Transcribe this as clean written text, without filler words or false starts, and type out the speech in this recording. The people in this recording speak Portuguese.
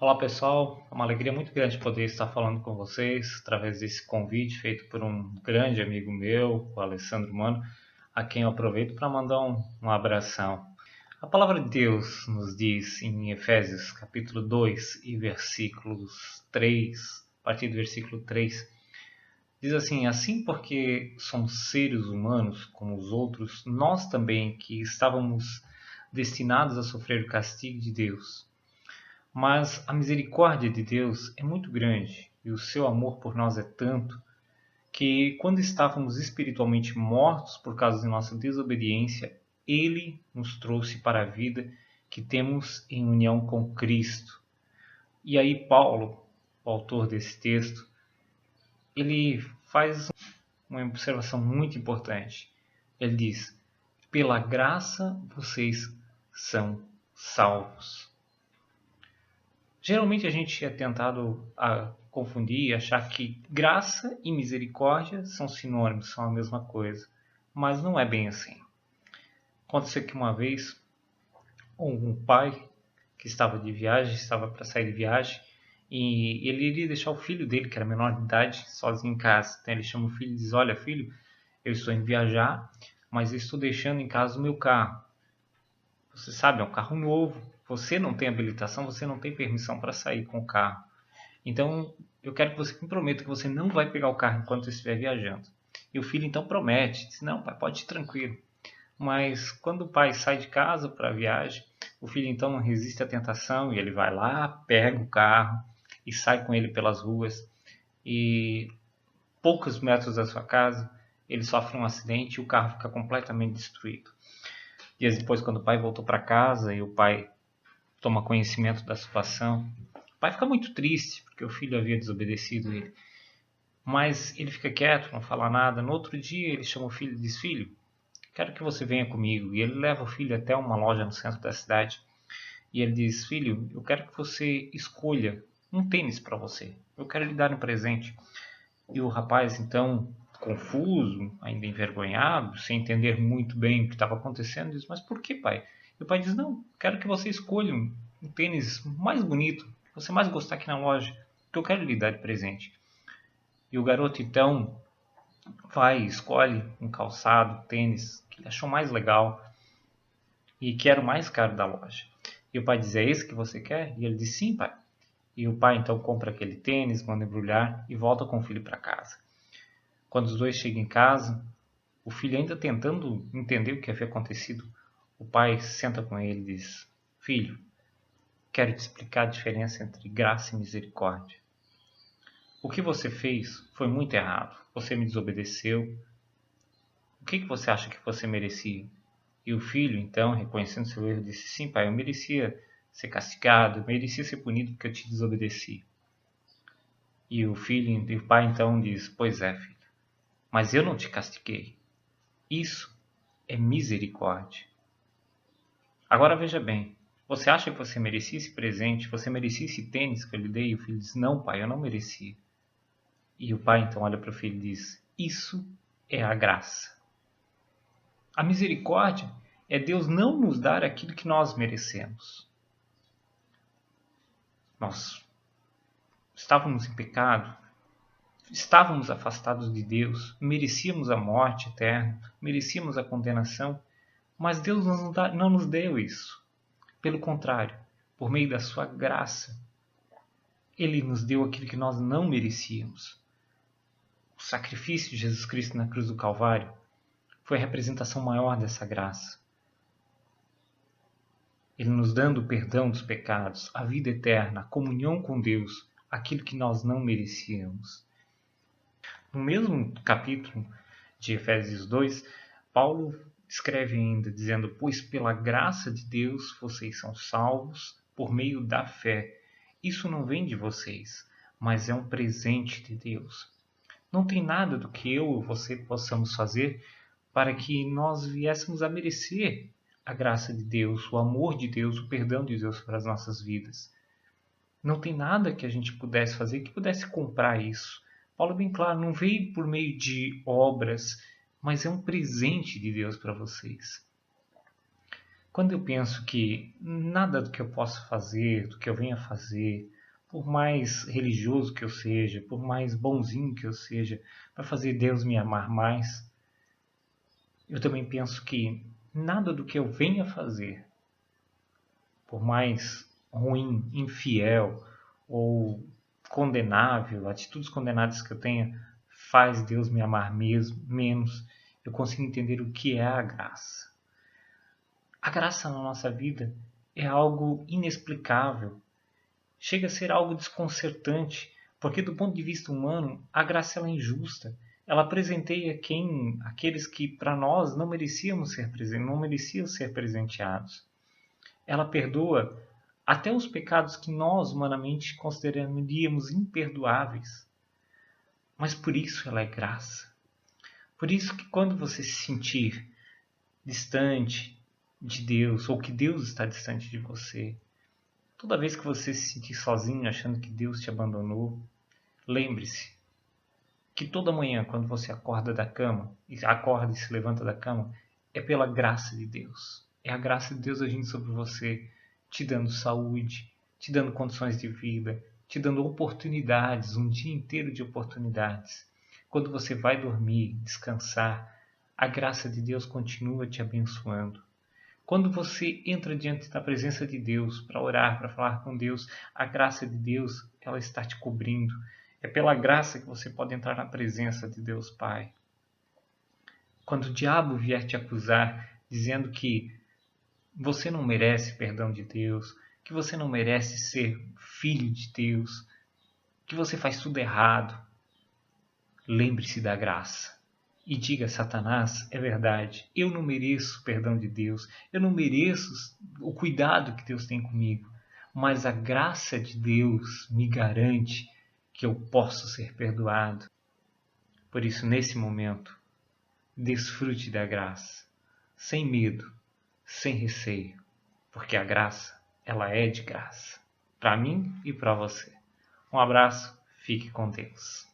Olá pessoal, é uma alegria muito grande poder estar falando com vocês através desse convite feito por um grande amigo meu, o Alessandro Mano, a quem eu aproveito para mandar um abração. A palavra de Deus nos diz em Efésios capítulo 2 e versículos 3, a partir do versículo 3, diz assim porque somos seres humanos como os outros, nós também que estávamos destinados a sofrer o castigo de Deus. Mas a misericórdia de Deus é muito grande e o seu amor por nós é tanto que, quando estávamos espiritualmente mortos por causa de nossa desobediência, Ele nos trouxe para a vida que temos em união com Cristo. E aí, Paulo, o autor desse texto, ele faz uma observação muito importante. Ele diz: pela graça vocês são salvos. Geralmente a gente é tentado a confundir e achar que graça e misericórdia são sinônimos, são a mesma coisa. Mas não é bem assim. Aconteceu que uma vez um pai que estava de viagem, estava para sair de viagem, e ele iria deixar o filho dele, que era menor de idade, sozinho em casa. Então ele chama o filho e diz: olha filho, eu estou indo viajar, mas eu estou deixando em casa o meu carro. Você sabe, é um carro novo, você não tem habilitação, você não tem permissão para sair com o carro. Então, eu quero que você me prometa que você não vai pegar o carro enquanto eu estiver viajando. E o filho então promete, diz: não, pai, pode ir tranquilo. Mas quando o pai sai de casa para a viagem, o filho então não resiste à tentação e ele vai lá, pega o carro e sai com ele pelas ruas. E poucos metros da sua casa, ele sofre um acidente e o carro fica completamente destruído. Dias depois, quando o pai voltou para casa e o pai toma conhecimento da situação, o pai fica muito triste porque o filho havia desobedecido ele. Mas ele fica quieto, não fala nada. No outro dia ele chama o filho e diz: filho, quero que você venha comigo. E ele leva o filho até uma loja no centro da cidade. E ele diz: filho, eu quero que você escolha um tênis para você. Eu quero lhe dar um presente. E o rapaz, então, confuso, ainda envergonhado, sem entender muito bem o que estava acontecendo, diz: mas por que, pai? E o pai diz: não, quero que você escolha um tênis mais bonito, que você mais gostar aqui na loja, que eu quero lhe dar de presente. E o garoto, então, vai e escolhe um calçado, tênis, que ele achou mais legal e que era o mais caro da loja. E o pai diz: é esse que você quer? E ele diz: sim, pai. E o pai então compra aquele tênis, manda embrulhar e volta com o filho para casa. Quando os dois chegam em casa, o filho ainda tentando entender o que havia acontecido, o pai senta com ele e diz: filho, quero te explicar a diferença entre graça e misericórdia. O que você fez foi muito errado. Você me desobedeceu. O que você acha que você merecia? E o filho, então, reconhecendo seu erro, disse: sim, pai, eu merecia ser castigado, eu merecia ser punido porque eu te desobedeci. E o pai então diz: pois é, filho, mas eu não te castiguei. Isso é misericórdia. Agora veja bem, você acha que você merecia esse presente, você merecia esse tênis que eu lhe dei? E o filho diz: não, pai, eu não merecia. E o pai então olha para o filho e diz: isso é a graça. A misericórdia é Deus não nos dar aquilo que nós merecemos. Nós estávamos em pecado, estávamos afastados de Deus, merecíamos a morte eterna, merecíamos a condenação, mas Deus não nos deu isso. Pelo contrário, por meio da sua graça, Ele nos deu aquilo que nós não merecíamos. O sacrifício de Jesus Cristo na cruz do Calvário foi a representação maior dessa graça. Ele nos dando o perdão dos pecados, a vida eterna, a comunhão com Deus, aquilo que nós não merecíamos. No mesmo capítulo de Efésios 2, Paulo escreve ainda dizendo: pois pela graça de Deus vocês são salvos por meio da fé. Isso não vem de vocês, mas é um presente de Deus. Não tem nada do que eu ou você possamos fazer para que nós viéssemos a merecer a graça de Deus, o amor de Deus, o perdão de Deus para as nossas vidas. Não tem nada que a gente pudesse fazer que pudesse comprar isso. Paulo é bem claro, não veio por meio de obras, mas é um presente de Deus para vocês. Quando eu penso que nada do que eu posso fazer, do que eu venha fazer, por mais religioso que eu seja, por mais bonzinho que eu seja, vai fazer Deus me amar mais, eu também penso que nada do que eu venha fazer, por mais ruim, infiel ou condenável, atitudes condenadas que eu tenha, faz Deus me amar mesmo, menos. Eu consigo entender o que é a graça. A graça na nossa vida é algo inexplicável, chega a ser algo desconcertante, porque do ponto de vista humano, a graça ela é injusta. Ela presenteia aqueles que para nós não merecíamos ser não mereciam ser presenteados. Ela perdoa até os pecados que nós humanamente consideraríamos imperdoáveis. Mas por isso ela é graça. Por isso que quando você se sentir distante de Deus, ou que Deus está distante de você, toda vez que você se sentir sozinho, achando que Deus te abandonou, lembre-se que toda manhã, quando você acorda e se levanta da cama, é pela graça de Deus. É a graça de Deus agindo sobre você, te dando saúde, te dando condições de vida, te dando oportunidades, um dia inteiro de oportunidades. Quando você vai dormir, descansar, a graça de Deus continua te abençoando. Quando você entra diante da presença de Deus para orar, para falar com Deus, a graça de Deus, ela está te cobrindo. É pela graça que você pode entrar na presença de Deus Pai. Quando o diabo vier te acusar, dizendo que você não merece perdão de Deus, que você não merece ser filho de Deus, que você faz tudo errado, lembre-se da graça. E diga a Satanás, é verdade, eu não mereço o perdão de Deus, eu não mereço o cuidado que Deus tem comigo, mas a graça de Deus me garante que eu posso ser perdoado. Por isso, nesse momento, desfrute da graça, sem medo, sem receio, porque a graça, ela é de graça, para mim e para você. Um abraço, fique com Deus.